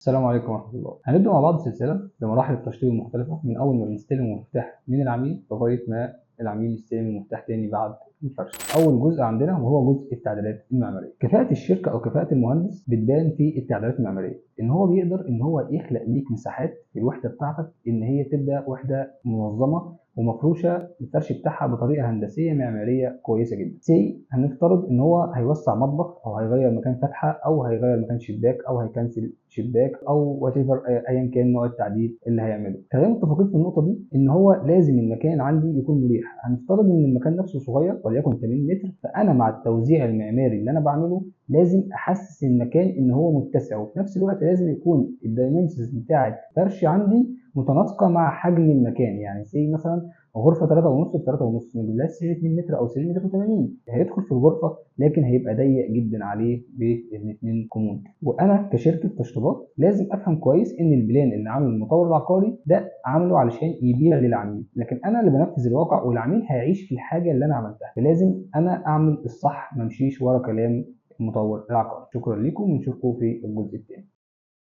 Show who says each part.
Speaker 1: السلام عليكم ورحمة الله. هنبدأ مع بعض سلسلة بمراحل التشطيب المختلفة من أول ما بنستلم المفتاح من العميل لغاية ما العميل يستلم المفتاح تاني بعد الفرش. أول جزء عندنا وهو جزء التعديلات المعمارية. كفاءة الشركة أو كفاءة المهندس بتبان في التعديلات المعمارية، إن هو بيقدر إن هو يخلق ليك مساحات في الوحدة بتاعتك إن هي تبقى وحدة منظمة ومفروشه الفرش بتاعها بطريقه هندسيه معماريه كويسه جدا. هنفترض ان هو هيوسع مطبخ او هيغير مكان فتحه او هيغير مكان شباك او هيكنسل شباك او وات ايفر، ايا كان نوع التعديل اللي هيعمله. خلينا متفقين في النقطه دي ان هو لازم المكان عندي يكون مريح. هنفترض ان المكان نفسه صغير وليكن 80 متر، فانا مع التوزيع المعماري اللي انا بعمله لازم احسس المكان ان هو متسع، وفي نفس الوقت لازم يكون الدايمنشنز بتاعه فرش عندي متناسقه مع حجم المكان. يعني مثلا غرفه 3.5 ب 3.5، ما نجيبلهاش سرير 2 متر او سرير متر و80، هيدخل في الغرفه لكن هيبقى ضيق جدا عليه بالاثنين كومود. وانا كشركه تشطيبات لازم افهم كويس ان البلان اللي عامله المطور العقاري ده عامله علشان يبيع للعميل، لكن انا اللي بنفذ الواقع والعميل هيعيش في الحاجه اللي انا عملتها، فلازم انا اعمل الصح ما امشيش ورا كلام المطور العقاري. شكرا لكم ونشوفكم في الجزء الثاني.